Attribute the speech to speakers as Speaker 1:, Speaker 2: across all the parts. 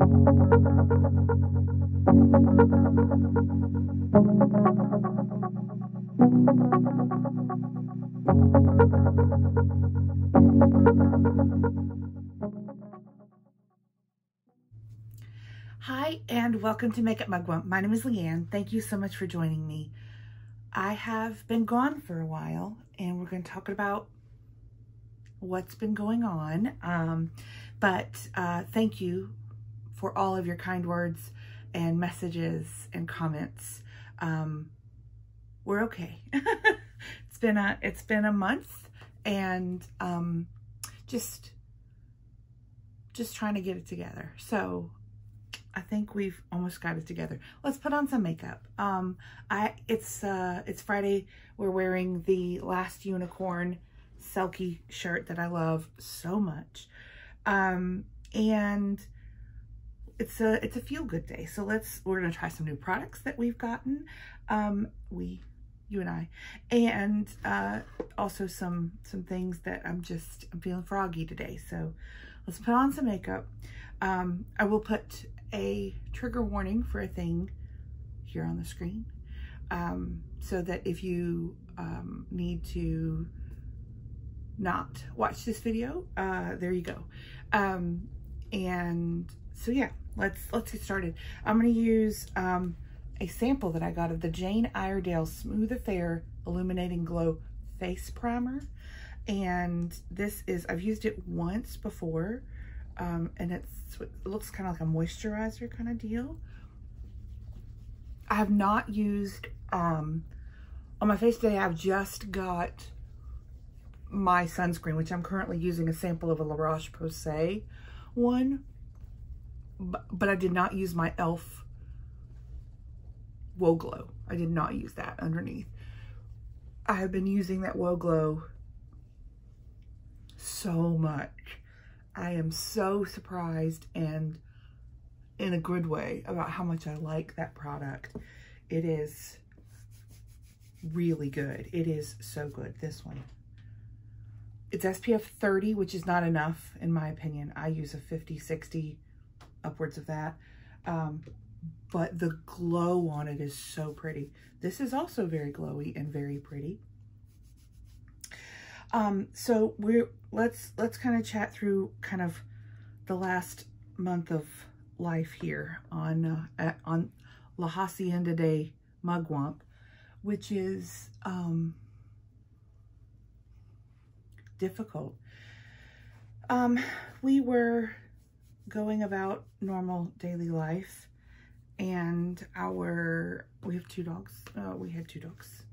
Speaker 1: Hi, and welcome to Makeup Mugwump. My name is Leanne. Thank you so much for joining me. I have been gone for a while, and we're going to talk about what's been going on. Thank you for all of your kind words and messages and comments. We're okay. It's been a month, and just trying to get it together. So I think we've almost got it together. Let's put on some makeup. It's Friday. We're wearing the Last Unicorn Selkie shirt that I love so much. And it's a feel-good day. So we're gonna try some new products that we've gotten. You and I, and also some things that I'm feeling froggy today. So let's put on some makeup. I will put a trigger warning for a thing here on the screen, so that if you need to not watch this video, there you go. And so yeah, let's get started. I'm going to use a sample that I got of the Jane Iredale Smooth Affair Illuminating Glow Face Primer, and I've used it once before, and it looks kind of like a moisturizer kind of deal. I have not used, on my face today, I've just got my sunscreen, which I'm currently using a sample of a La Roche-Posay one, but I did not use my e.l.f. Woe Glow. I did not use that underneath. I have been using that Woe Glow so much. I am so surprised, and in a good way, about how much I like that product. It is really good. It is so good, this one. It's SPF 30, which is not enough, in my opinion. I use a 50, 60, upwards of that. But the glow on it is so pretty. This is also very glowy and very pretty. So let's kind of chat through kind of the last month of life here on La Hacienda de Mugwump, which is difficult. We were going about normal daily life, and we have two dogs. We had two dogs,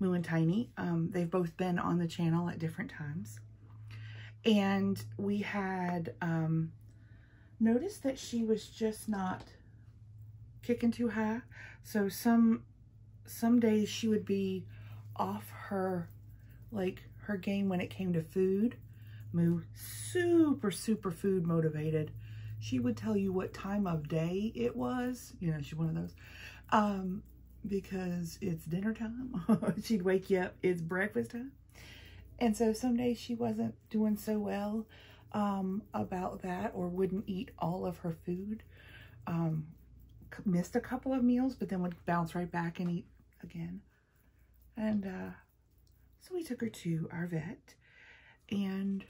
Speaker 1: Moo and Tiny. They've both been on the channel at different times, and we had noticed that she was just not kicking too high. So some days she would be off her game when it came to food. Moo, super food motivated. She would tell you what time of day it was. You know, she's one of those. Because it's dinner time. She'd wake you up, it's breakfast time. And so some days she wasn't doing so well about that, or wouldn't eat all of her food. Missed a couple of meals, but then would bounce right back and eat again. And so we took her to our vet, and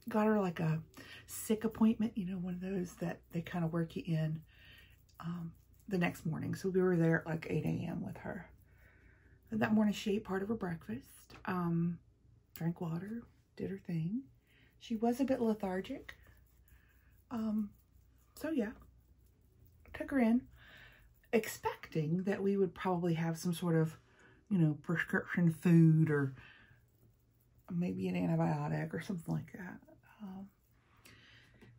Speaker 1: got her like a sick appointment, you know, one of those that they kind of work you in the next morning. So we were there at like 8 a.m. with her. And that morning she ate part of her breakfast, drank water, did her thing. She was a bit lethargic. So yeah, took her in, expecting that we would probably have some sort of, you know, prescription food, or maybe an antibiotic or something like that.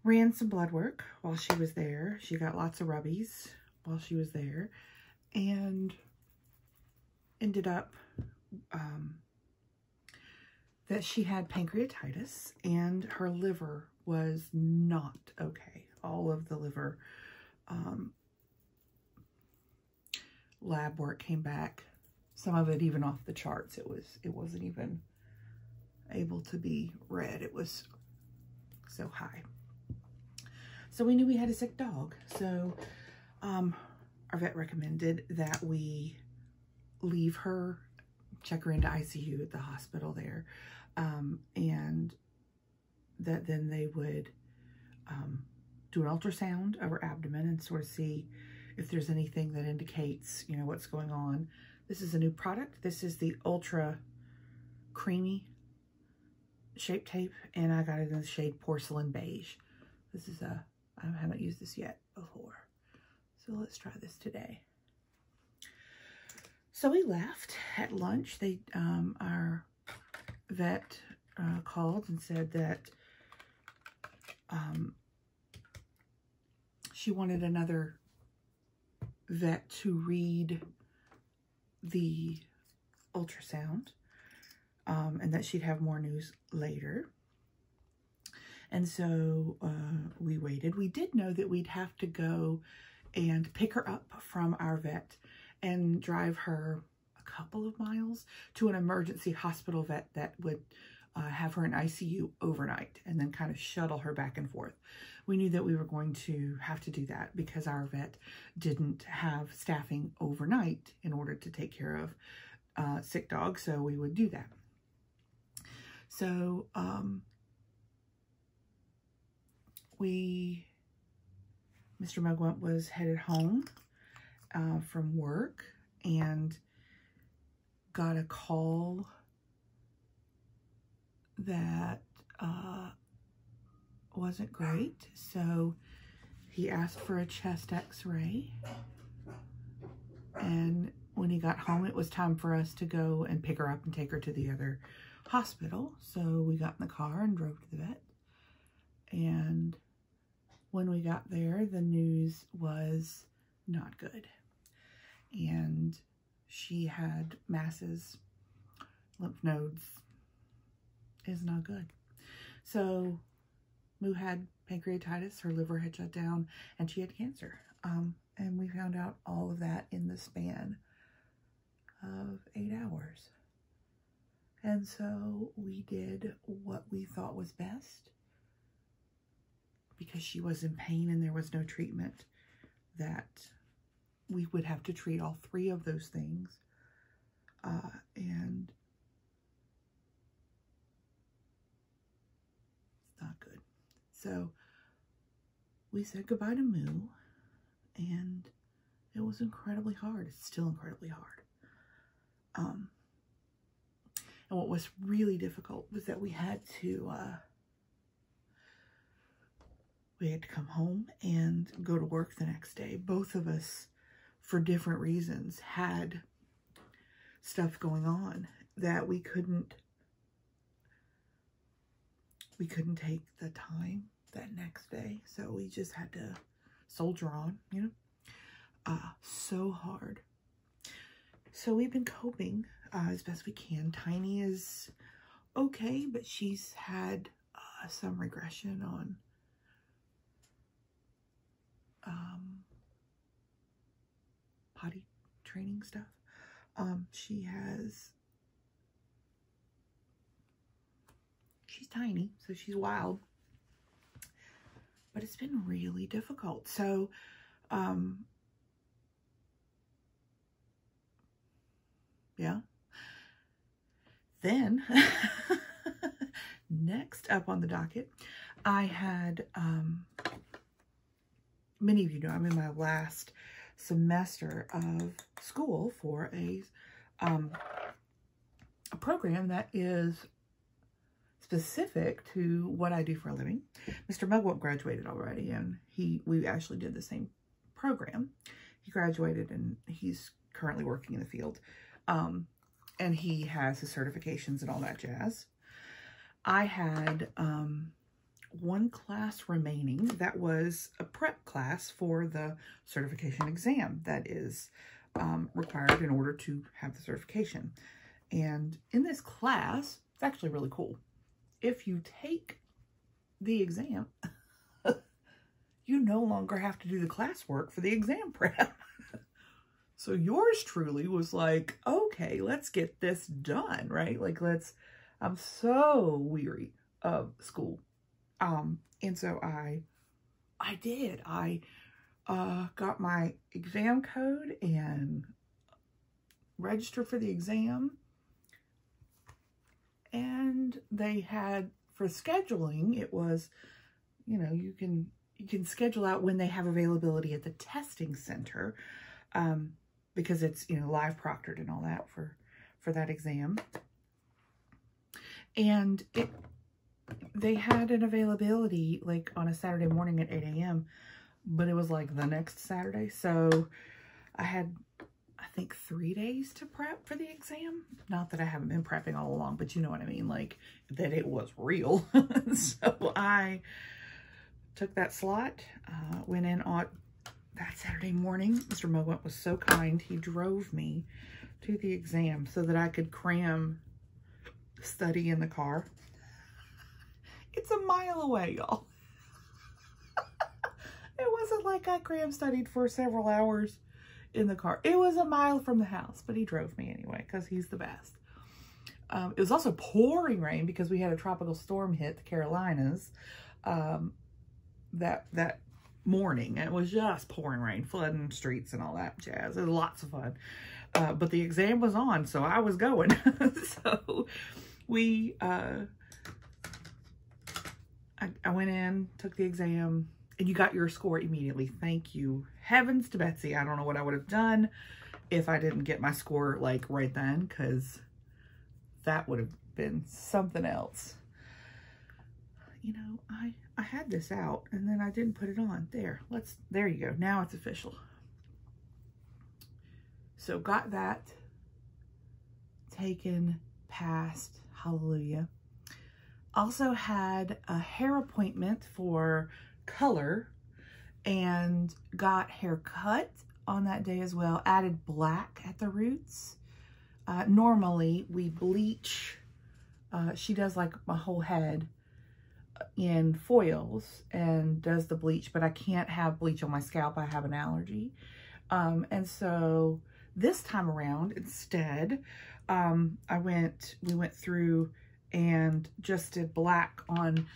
Speaker 1: Ran some blood work while she was there. She got lots of rubbies while she was there, and ended up that she had pancreatitis, and her liver was not okay. All of the liver lab work came back, some of it even off the charts. It wasn't even able to be read. It was so high. So we knew we had a sick dog. So our vet recommended that we leave her, check her into ICU at the hospital there, and that then they would do an ultrasound of her abdomen and sort of see if there's anything that indicates, you know, what's going on. This is a new product. This is the Ultra Creamy Shape Tape, and I got it in the shade Porcelain Beige. This is I haven't used this yet before. So let's try this today. So we left at lunch. Our vet called and said that she wanted another vet to read the ultrasound, and that she'd have more news later. And so we waited. We did know that we'd have to go and pick her up from our vet and drive her a couple of miles to an emergency hospital vet that would have her in ICU overnight and then kind of shuttle her back and forth. We knew that we were going to have to do that because our vet didn't have staffing overnight in order to take care of sick dogs, so we would do that. So Mr. Mugwump was headed home from work and got a call that wasn't great. So he asked for a chest x-ray, and when he got home, it was time for us to go and pick her up and take her to the other hospital. So we got in the car and drove to the vet, and when we got there, the news was not good. And she had masses, lymph nodes. Is not good. So Moo had pancreatitis, her liver had shut down, and she had cancer. And we found out all of that in the span of 8 hours. And so we did what we thought was best, because she was in pain and there was no treatment, that we would have to treat all 3 of those things. And it's not good. So we said goodbye to Moo, and it was incredibly hard. It's still incredibly hard. And what was really difficult was that we had to come home and go to work the next day. Both of us, for different reasons, had stuff going on that we couldn't take the time that next day. So we just had to soldier on, you know, so hard. So we've been coping as best we can. Tiny is okay, but she's had some regression on potty training stuff. She's tiny, so she's wild, but it's been really difficult. So yeah. Then next up on the docket, I had many of you know I'm in my last semester of school for a program that is specific to what I do for a living. Mr. Mugwump graduated already, and we actually did the same program. He graduated and he's currently working in the field, and he has his certifications and all that jazz. I had one class remaining that was a prep class for the certification exam that is required in order to have the certification. And in this class, it's actually really cool. If you take the exam, you no longer have to do the classwork for the exam prep. So yours truly was like, okay, let's get this done, right? Like, I'm so weary of school. And so I I did. I got my exam code and registered for the exam. And they had, for scheduling, it was, you know, you can schedule out when they have availability at the testing center, because it's, you know, live proctored and all that for that exam. And they had an availability like on a Saturday morning at 8 a.m., but it was like the next Saturday. So I had, I think, 3 days to prep for the exam. Not that I haven't been prepping all along, but you know what I mean, like that it was real. So I took that slot, went in on that Saturday morning. Mr. Mugwump was so kind. He drove me to the exam so that I could cram study in the car. It's a mile away, y'all. It wasn't like I cram studied for several hours in the car. It was a mile from the house, but he drove me anyway because he's the best. It was also pouring rain because we had a tropical storm hit the Carolinas that morning. It was just pouring rain, flooding streets and all that jazz. It was lots of fun. But the exam was on, so I was going. So we, I went in, took the exam, and you got your score immediately. Thank you heavens to Betsy. I don't know what I would have done if I didn't get my score like right then, because that would have been something else. You know, I had this out and then I didn't put it on. There you go. Now it's official. So got that taken, passed, hallelujah. Also had a hair appointment for color and got hair cut on that day as well. Added black at the roots. Normally we bleach, she does like my whole head in foils and does the bleach, but I can't have bleach on my scalp. I have an allergy. And so this time around, instead, we went through and just did black on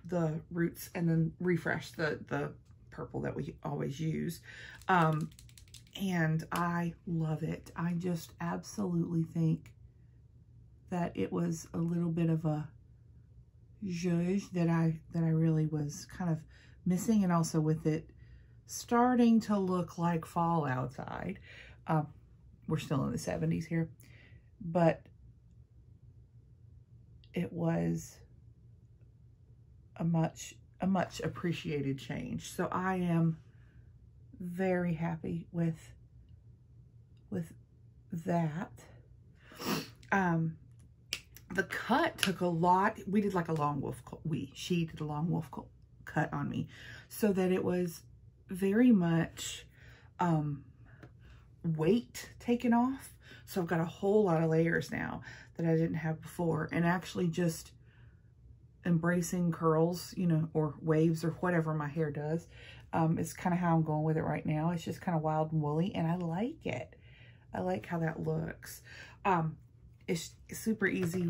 Speaker 1: the roots and then refreshed the purple that we always use. And I love it. I just absolutely think that it was a little bit of a zhuzh that I really was kind of missing, and also with it starting to look like fall outside. We're still in the 70s here, but it was a much appreciated change. So I am very happy with that. The cut took a lot. We did like a long wolf cut. She did a long wolf cut on me so that it was very much weight taken off. So I've got a whole lot of layers now that I didn't have before, and actually just embracing curls, you know, or waves or whatever my hair does. It's kind of how I'm going with it right now. It's just kind of wild and woolly, and I like it. I like how that looks. It's super easy.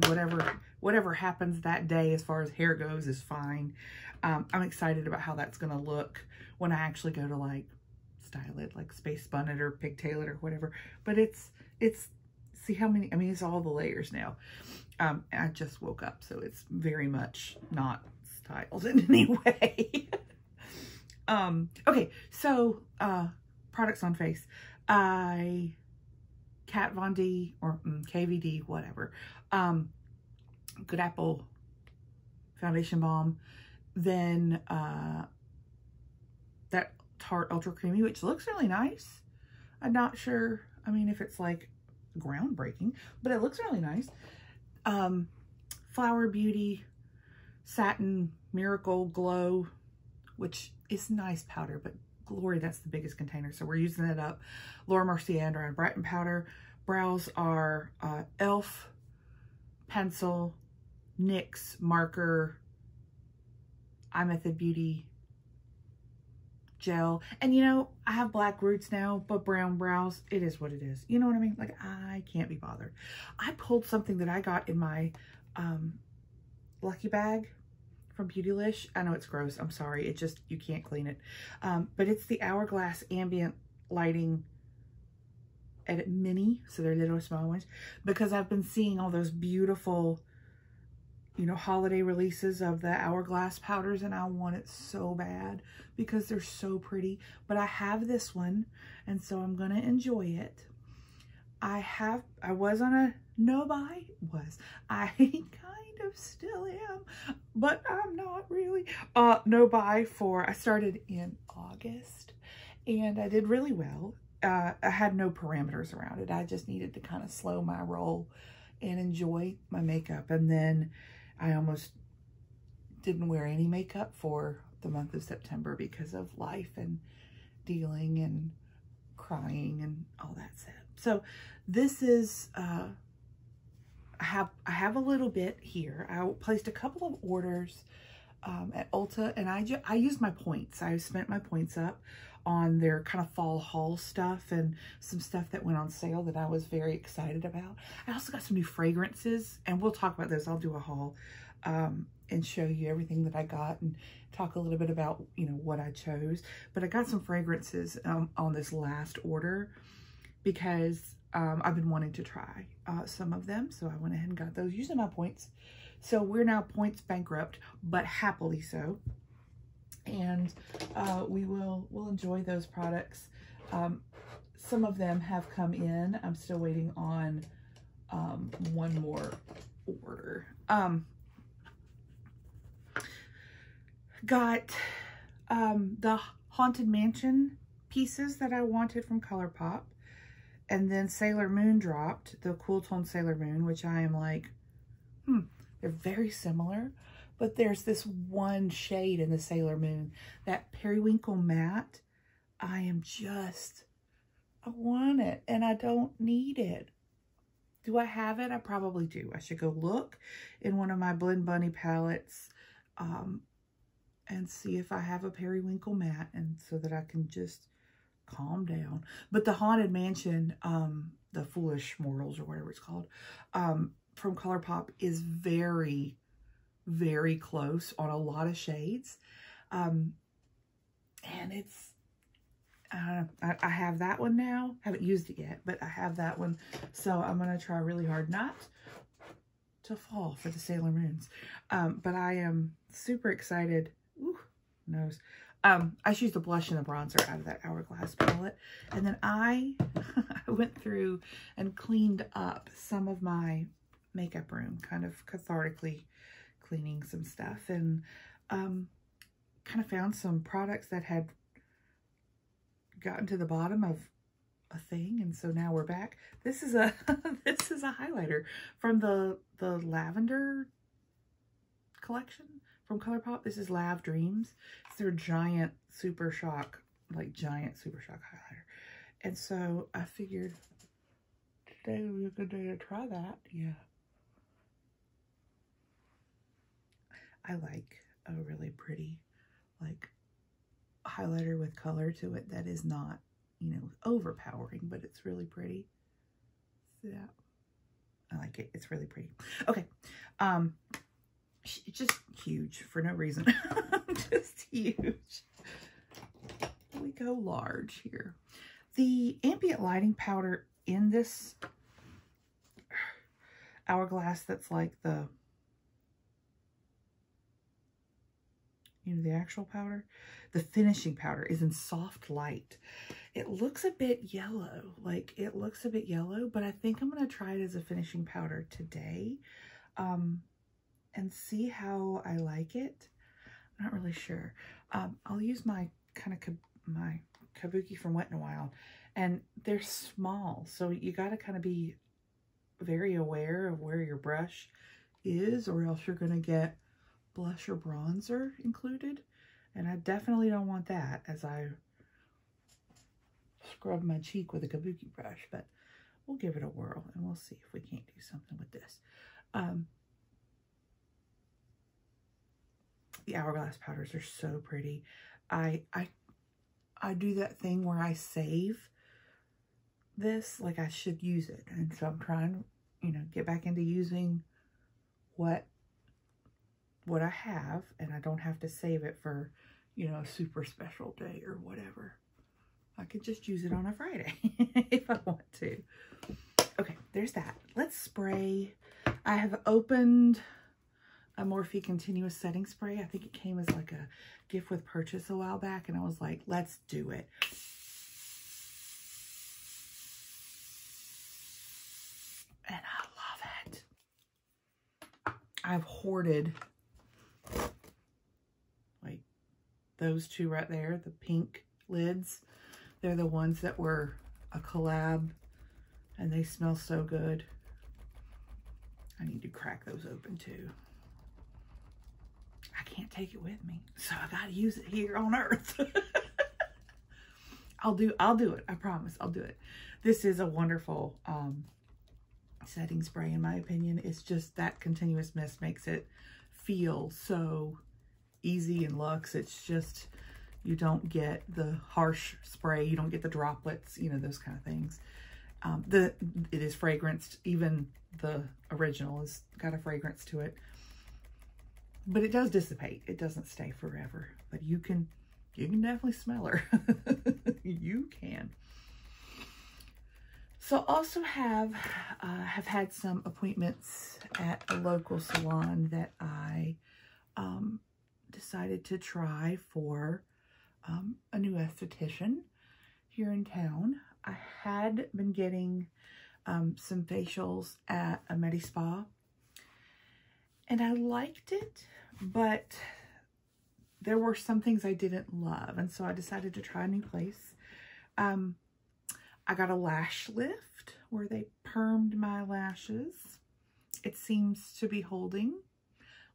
Speaker 1: Whatever happens that day as far as hair goes is fine. I'm excited about how that's going to look when I actually go to like style it, like space spun it or pigtail it or whatever. But it's see how many, I mean, it's all the layers now. I just woke up, so it's very much not styled in any way. Okay, so products on face. Kat Von D or KVD, whatever. Good Apple Foundation Balm. Then that Tarte Ultra Creamy, which looks really nice. I'm not sure, I mean, if it's like groundbreaking, but it looks really nice. Flower Beauty Satin Miracle Glow, which is nice powder, but Glory, that's the biggest container, so we're using it up. Laura Mercier Under Eye Brighten Powder. Brows are e.l.f. Pencil, NYX Marker, iMethod Beauty Gel. And you know, I have black roots now, but brown brows, it is what it is. You know what I mean? Like, I can't be bothered. I pulled something that I got in my lucky bag from Beautylish. I know it's gross. I'm sorry. It just, you can't clean it. But it's the Hourglass Ambient Lighting Edit Mini. So they're little small ones. Because I've been seeing all those beautiful, you know, holiday releases of the Hourglass powders, and I want it so bad because they're so pretty. But I have this one, and so I'm going to enjoy it. I was on a no-buy. I kind of still am, but I'm not really. No-buy for, I started in August, and I did really well. I had no parameters around it. I just needed to kind of slow my roll and enjoy my makeup. And then I almost didn't wear any makeup for the month of September because of life and dealing and crying and all that stuff. So this is, I have a little bit here. I placed a couple of orders at Ulta, and I used my points. I spent my points up on their kind of fall haul stuff and some stuff that went on sale that I was very excited about. I also got some new fragrances, and we'll talk about those. I'll do a haul and show you everything that I got and talk a little bit about, you know, what I chose. But I got some fragrances on this last order because I've been wanting to try some of them. So I went ahead and got those using my points. So we're now points bankrupt, but happily so. And we'll enjoy those products. Some of them have come in. I'm still waiting on one more order. Got the Haunted Mansion pieces that I wanted from ColourPop. And then Sailor Moon dropped, the Cool Tone Sailor Moon, which I am like, they're very similar. But there's this one shade in the Sailor Moon, that Periwinkle Matte. I want it, and I don't need it. Do I have it? I probably do. I should go look in one of my Blend Bunny palettes and see if I have a Periwinkle Matte, and so that I can just calm down. But the Haunted Mansion, the Foolish Mortals or whatever it's called, from ColourPop is very, very close on a lot of shades. And it's, I have that one now. Haven't used it yet, but I have that one. So I'm going to try really hard not to fall for the Sailor Moons. But I am super excited. Ooh, nose. I just used the blush and the bronzer out of that Hourglass palette. And then I went through and cleaned up some of my makeup room, kind of cathartically cleaning some stuff, and kind of found some products that had gotten to the bottom of a thing, and so now we're back. This is a this is a highlighter from the Lavender collection from ColourPop. This is Lav Dreams. It's their giant Super Shock, giant Super Shock highlighter. And so I figured today would be a good day to try that. Yeah. I like a really pretty, highlighter with color to it that is not, you know, overpowering, but it's really pretty. Yeah. I like it. It's really pretty. Okay. It's just huge for no reason. Just huge. We go large here. The ambient lighting powder in this Hourglass, that's like the, you know, the actual powder, the finishing powder is in Soft Light. It looks a bit yellow, it looks a bit yellow, but I think I'm going to try it as a finishing powder today, and see how I like it. I'm not really sure. I'll use my my Kabuki from Wet n Wild, and they're small, so you got to kind of be very aware of where your brush is, or else you're going to get blush or bronzer included, and I definitely don't want that as I scrub my cheek with a Kabuki brush. But we'll give it a whirl and we'll see if we can't do something with this. The Hourglass powders are so pretty. I do that thing where I save this, I should use it, and so I'm trying to, you know, get back into using what what I have, and I don't have to save it for, you know, a super special day or whatever. I could just use it on a Friday if I want to. Okay, there's that. Let's spray. I have opened a Morphe Continuous Setting Spray. I think it came as like a gift with purchase a while back, and I was like, let's do it. And I love it. I've hoarded like those two right there, the pink lids. They're the ones that were a collab, and they smell so good. I need to crack those open too. I can't take it with me, so I gotta use it here on Earth. I'll do it. I promise I'll do it. This is a wonderful setting spray, in my opinion. It's just that continuous mist makes it feel so easy and luxe. It's just, you don't get the harsh spray, you don't get the droplets, you know, those kind of things. It is fragranced. Even the original has got a fragrance to it, but it does dissipate. It doesn't stay forever, but you can definitely smell her. You can. So also have had some appointments at a local salon that I decided to try for a new esthetician here in town. I had been getting some facials at a Medi Spa, and I liked it, but there were some things I didn't love, and so I decided to try a new place. I got a lash lift where they permed my lashes. It seems to be holding,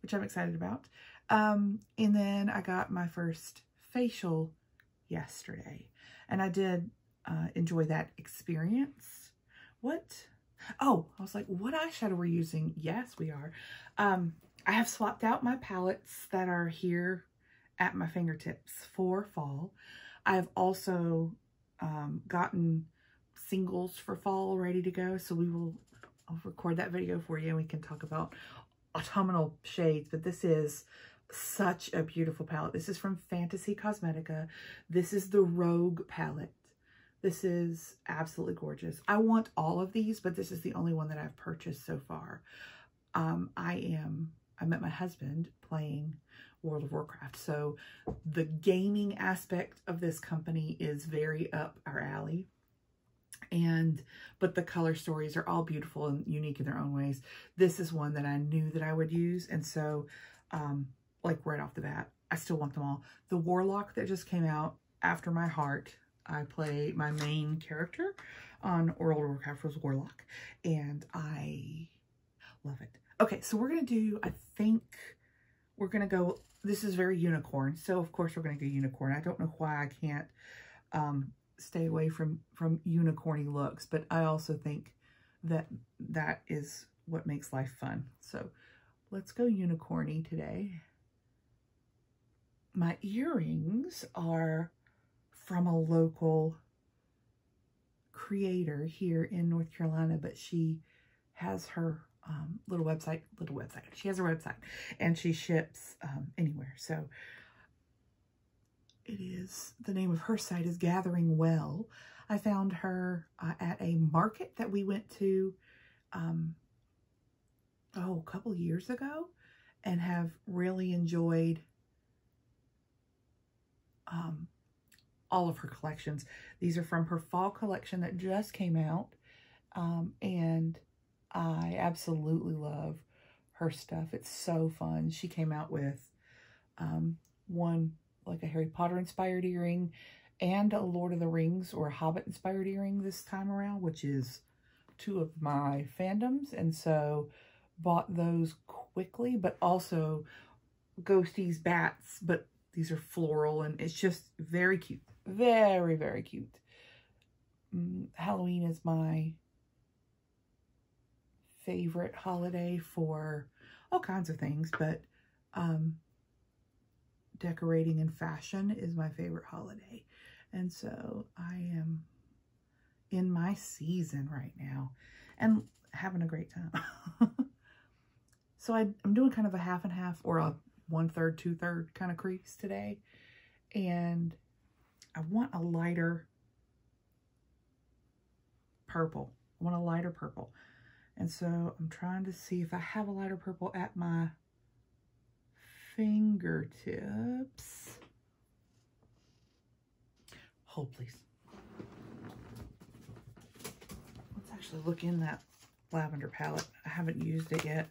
Speaker 1: which I'm excited about. And then I got my first facial yesterday, and I did enjoy that experience. What? Oh, I was like, what eyeshadow we're using? Yes, we are. I have swapped out my palettes that are here at my fingertips for fall. I've also gotten singles for fall ready to go, so I'll record that video for you and we can talk about autumnal shades. But this is such a beautiful palette. This is from Fantasy Cosmetica. This is the Rogue palette. This is absolutely gorgeous. I want all of these, but this is the only one that I've purchased so far. I met my husband playing World of Warcraft, so the gaming aspect of this company is very up our alley. But the color stories are all beautiful and unique in their own ways. This is one that I knew that I would use, and so like right off the bat, I still want them all. The Warlock that just came out, After My Heart, I play my main character on World of Warcraft was Warlock, and I love it. Okay, so we're gonna do, I think we're gonna go, this is very unicorn, so of course we're gonna go unicorn. I don't know why I can't stay away from unicorny looks, but I also think that that is what makes life fun. So let's go unicorny today. My earrings are from a local creator here in North Carolina, but she has her little website. She has her website, and she ships anywhere. So it is, the name of her site is Gathering Well. I found her at a market that we went to a couple years ago, and have really enjoyed all of her collections. These are from her fall collection that just came out, and I absolutely love her stuff. It's so fun. She came out with one like a Harry Potter inspired earring and a Lord of the Rings or Hobbit inspired earring this time around, which is two of my fandoms, and so bought those quickly. But also ghosties, bats, but these are floral, and it's just very cute. Very, very cute. Halloween is my favorite holiday for all kinds of things, but decorating and fashion is my favorite holiday. And so I am in my season right now and having a great time. So I'm doing kind of a half and half, or a 1/3, 2/3 kind of crease today. And I want a lighter purple. I want a lighter purple. And so I'm trying to see if I have a lighter purple at my fingertips. Hold, please. Let's actually look in that lavender palette. I haven't used it yet.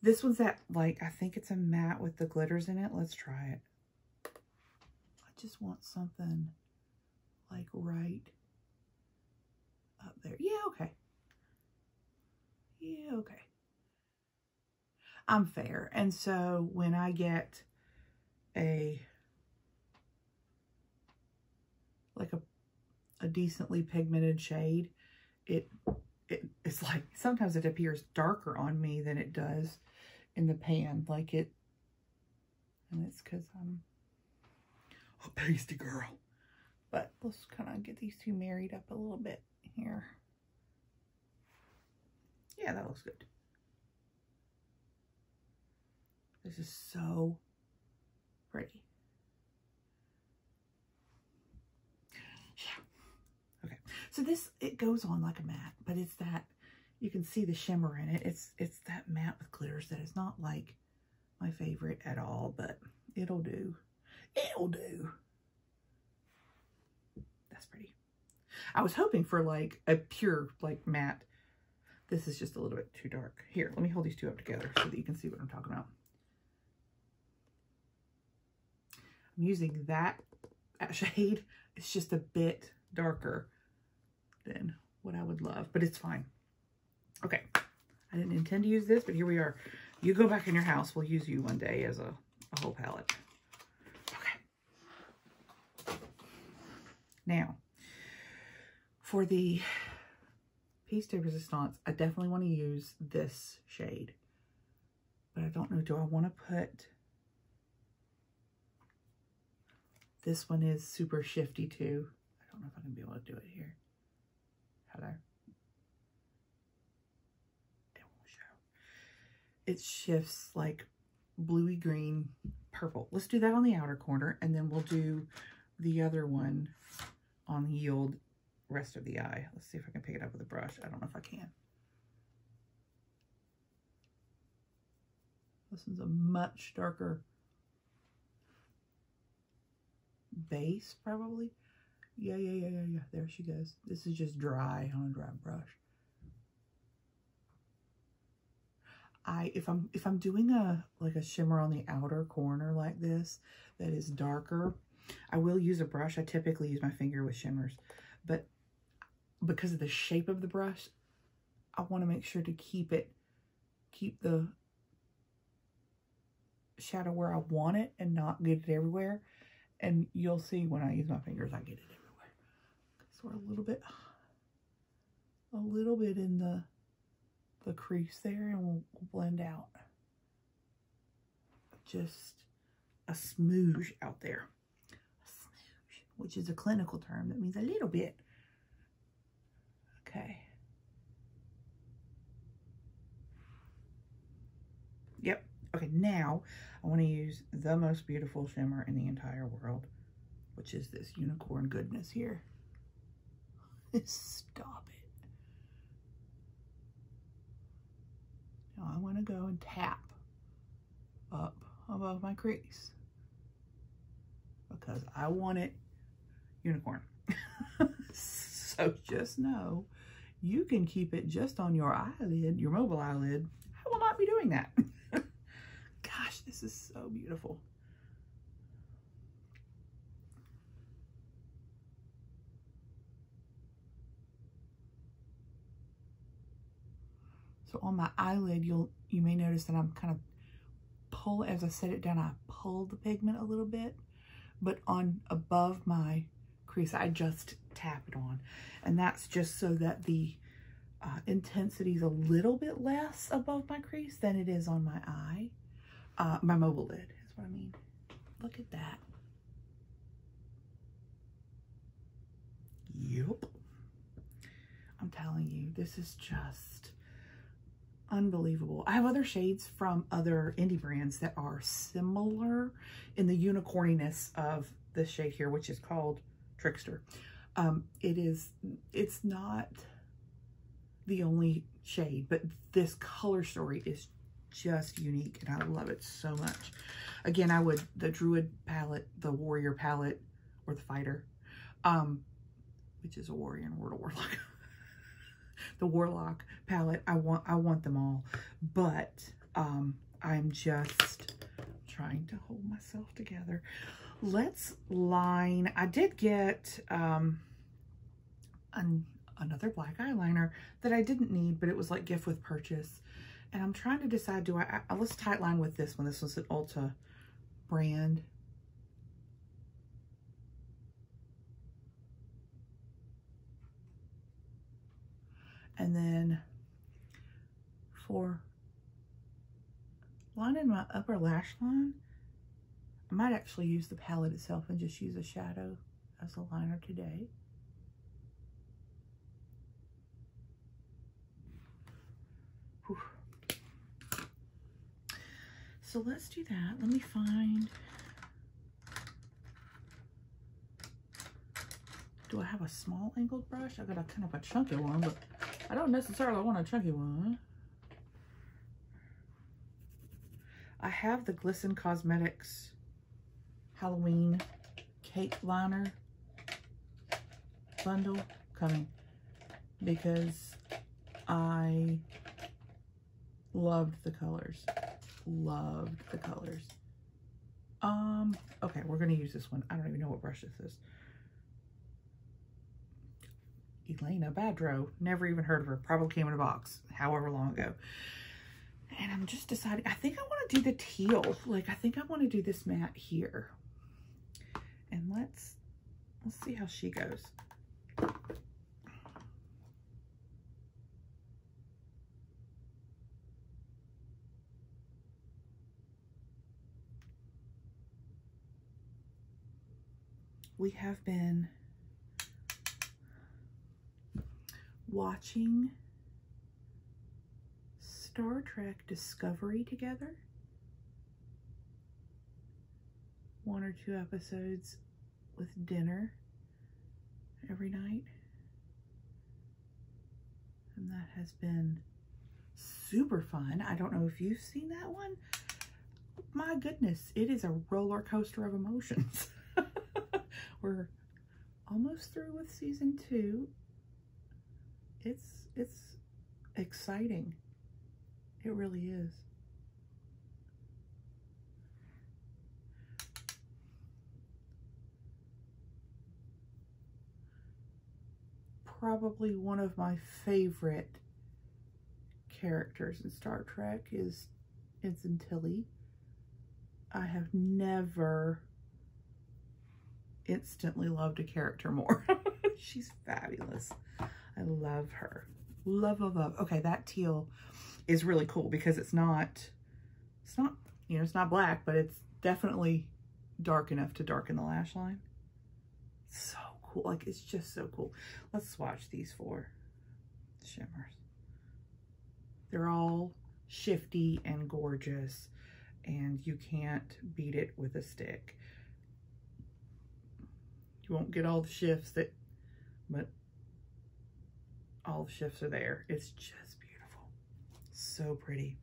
Speaker 1: This one's that, like, I think it's a matte with the glitters in it. Let's try it. I just want something like right up there. Yeah, okay. Yeah, okay. I'm fair. And so when I get a decently pigmented shade, it's like sometimes it appears darker on me than it does in the pan, like it, and it's because I'm a pasty girl. But let's kind of get these two married up a little bit here. Yeah, that looks good. This is so pretty. Yeah. Okay. So this, it goes on like a matte, but it's that, you can see the shimmer in it. It's that matte with glitters that is not like my favorite at all, but it'll do. It'll do. That's pretty. I was hoping for like a pure like matte. This is just a little bit too dark. Here, let me hold these two up together so that you can see what I'm talking about. I'm using that shade. It's just a bit darker than what I would love, but it's fine. Okay, I didn't intend to use this, but here we are. You go back in your house, we'll use you one day as a whole palette. Okay. Now, for the piece de resistance, I definitely want to use this shade. But I don't know, do I want to put... This one is super shifty too. I don't know if I'm going to be able to do it here. Hello. It won't show. It shifts like bluey green, purple. Let's do that on the outer corner, and then we'll do the other one on the yield rest of the eye. Let's see if I can pick it up with a brush. I don't know if I can. This one's a much darker base, probably. Yeah. There she goes. This is just dry on a dry brush. If I'm doing a shimmer on the outer corner like this that is darker, I will use a brush. I typically use my finger with shimmers, but because of the shape of the brush, I want to make sure to keep the shadow where I want it and not get it everywhere. And you'll see when I use my fingers, I get it everywhere. So we're a little bit in the crease there, and we'll blend out just a smooge out there. A smooge, which is a clinical term that means a little bit. Okay. Yep. Okay, now I want to use the most beautiful shimmer in the entire world, which is this unicorn goodness here. Stop it. Now I want to go and tap up above my crease because I want it unicorn. So just know you can keep it just on your eyelid, your mobile eyelid. I will not be doing that. Gosh, this is so beautiful. So on my eyelid, you may notice that I'm kind of as I set it down, I pull the pigment a little bit, but on above my crease, I just tap it on. And that's just so that the intensity is a little bit less above my crease than it is on my eye. My mobile lid is what I mean. Look at that. Yup. I'm telling you, this is just unbelievable. I have other shades from other indie brands that are similar in the unicorniness of this shade here, which is called Trickster. It's not the only shade, but this color story is just unique and I love it so much. Again, the Druid palette, the Warrior palette, or the Fighter, which is a warrior and a warlock. The Warlock palette, I want them all, but I'm just trying to hold myself together. Let's line. I did get another black eyeliner that I didn't need, but it was like gift with purchase. And I'm trying to decide, let's tight line with this one. This one's an Ulta brand. And then for lining my upper lash line, I might actually use the palette itself and just use a shadow as a liner today. Whew. So let's do that. Let me find, do I have a small angled brush? I got a kind of a chunky one, but I don't necessarily want a chunky one. I have the Glisten Cosmetics Halloween cake liner bundle coming because I loved the colors. Loved the colors. Okay, we're gonna use this one. I don't even know what brush this is. Elena Badro, never even heard of her, probably came in a box however long ago. And I'm just deciding, I think I want to do the teal. Like, I think I want to do this matte here. And let's see how she goes. We have been watching Star Trek Discovery together. 1 or 2 episodes with dinner every night. And that has been super fun. I don't know if you've seen that one. My goodness, it is a roller coaster of emotions. We're almost through with season 2. It's exciting. It really is. Probably one of my favorite characters in Star Trek is Tilly. I have never instantly loved a character more. She's fabulous. I love her. Love, love, love. Okay, that teal is really cool because it's not, you know, it's not black, but it's definitely dark enough to darken the lash line. So cool. Like, it's just so cool. Let's swatch these 4 shimmers. They're all shifty and gorgeous, and you can't beat it with a stick. You won't get all the shifts but all the shifts are there. It's just beautiful. So pretty.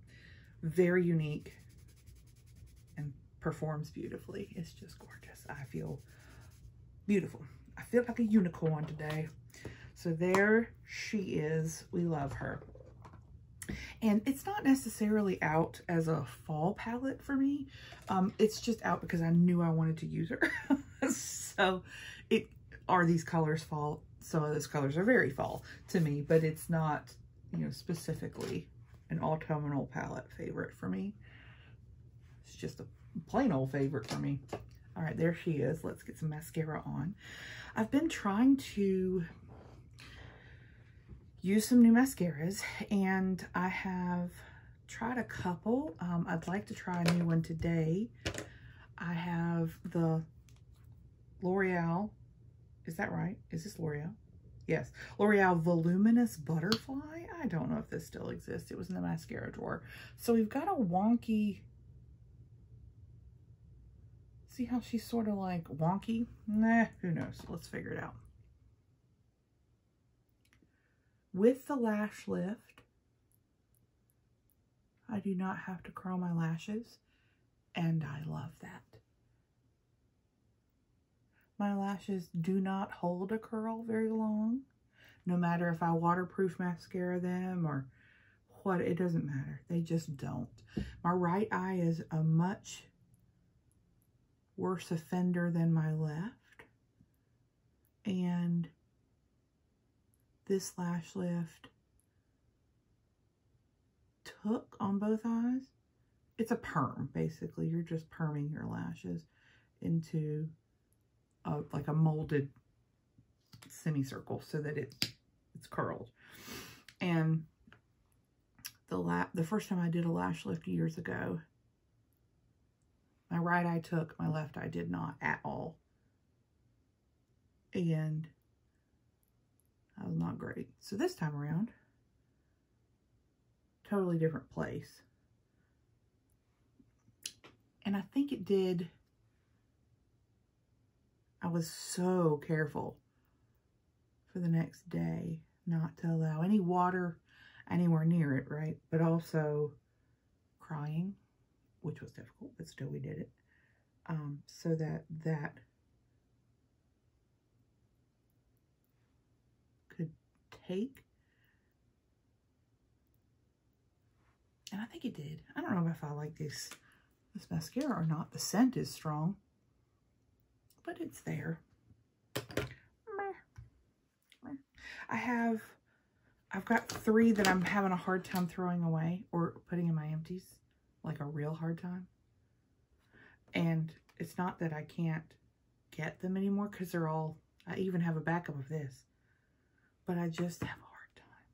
Speaker 1: Very unique and performs beautifully. It's just gorgeous. I feel beautiful. I feel like a unicorn today. So there she is. We love her. And it's not necessarily out as a fall palette for me. It's just out because I knew I wanted to use her. So these colors fall. Some of those colors are very fall to me, but it's not, you know, specifically an autumnal palette favorite for me. It's just a plain old favorite for me. All right, there she is. Let's get some mascara on. I've been trying to use some new mascaras, and I have tried a couple. I'd like to try a new one today. I have the L'Oreal. Is that right? Is this L'Oreal? Yes. L'Oreal Voluminous Butterfly. I don't know if this still exists. It was in the mascara drawer. So we've got a wonky... See how she's sort of like wonky? Nah, who knows? Let's figure it out. With the lash lift, I do not have to curl my lashes, and I love that. My lashes do not hold a curl very long, no matter if I waterproof mascara them or what, it doesn't matter. They just don't. My right eye is a much worse offender than my left, and this lash lift took on both eyes. It's a perm, basically. You're just perming your lashes into like a molded semicircle so that it's curled. And the first time I did a lash lift years ago, my right eye took, my left eye did not at all. And that was not great. So this time around, totally different place. And I think it did. I was so careful for the next day not to allow any water anywhere near it, right? But also crying, which was difficult, but still we did it. So that could take. And I think it did. I don't know if I like this mascara or not. The scent is strong, but it's there. I've got 3 that I'm having a hard time throwing away or putting in my empties, like a real hard time. And it's not that I can't get them anymore, because they're all, I even have a backup of this, but I just have a hard time.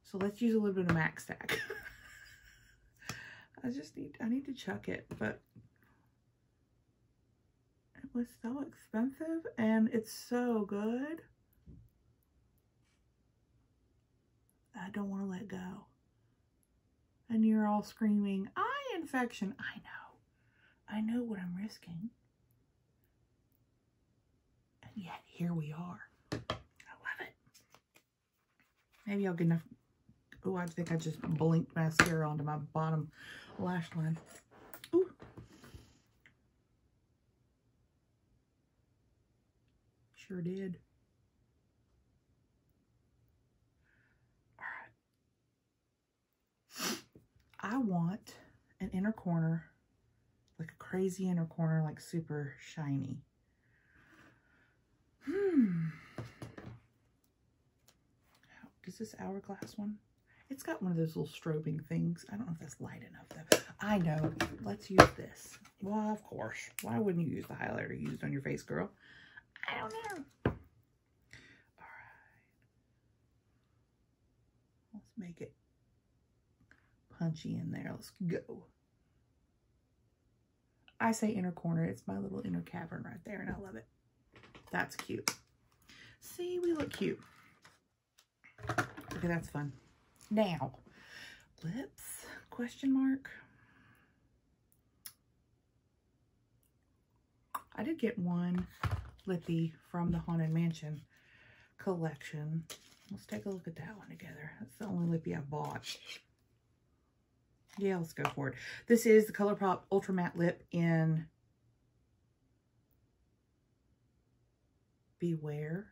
Speaker 1: So let's use a little bit of Mac Stack. I need to chuck it, but it was so expensive and it's so good. I don't want to let go. And you're all screaming, eye infection. I know what I'm risking. And yet here we are. I love it. Maybe I'll get enough. Oh, I think I just blinked mascara onto my bottom lash line. Ooh. Sure did. All right. I want an inner corner, like a crazy inner corner, like super shiny. Does this hourglass one? It's got one of those little strobing things. I don't know if that's light enough though. I know. Let's use this. Well, of course. Why wouldn't you use the highlighter you used on your face, girl? I don't know. All right. Let's make it punchy in there. Let's go. I say inner corner. It's my little inner cavern right there, and I love it. That's cute. See, we look cute. Okay, that's fun. Now, lips, question mark. I did get one lippy from the Haunted Mansion collection. Let's take a look at that one together. That's the only lippy I bought. Yeah, let's go for it. This is the ColourPop Ultra Matte Lip in Beware.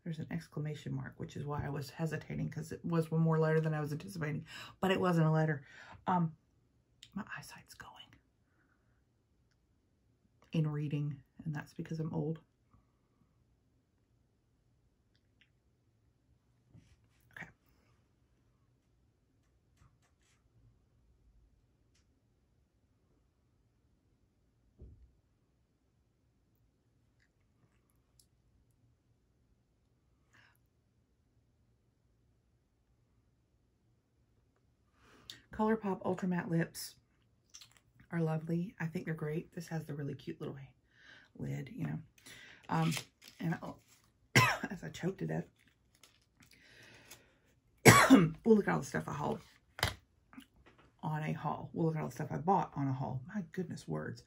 Speaker 1: There's an exclamation mark, which is why I was hesitating, because it was one more letter than I was anticipating, but it wasn't a letter. My eyesight's going in reading, and that's because I'm old. Okay. ColourPop Ultra Matte Lips are lovely. I think they're great. This has the really cute little lid, you know. And as I choked to death. We'll look at all the stuff I hauled on a haul. We'll look at all the stuff I bought on a haul. My goodness, words.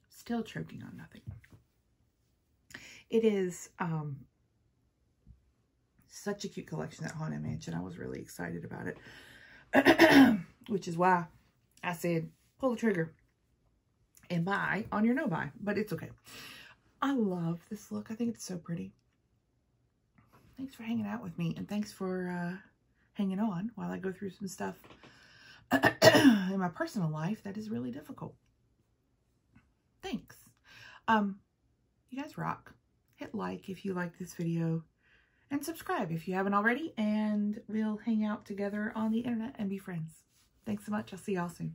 Speaker 1: Still choking on nothing. It is such a cute collection, that Haunted Mansion. I was really excited about it. Which is why I said, pull the trigger and buy on your no buy. But it's okay. I love this look. I think it's so pretty. Thanks for hanging out with me. And thanks for hanging on while I go through some stuff in my personal life that is really difficult. Thanks. You guys rock. Hit like if you like this video. And subscribe if you haven't already. And we'll hang out together on the internet and be friends. Thanks so much. I'll see y'all soon.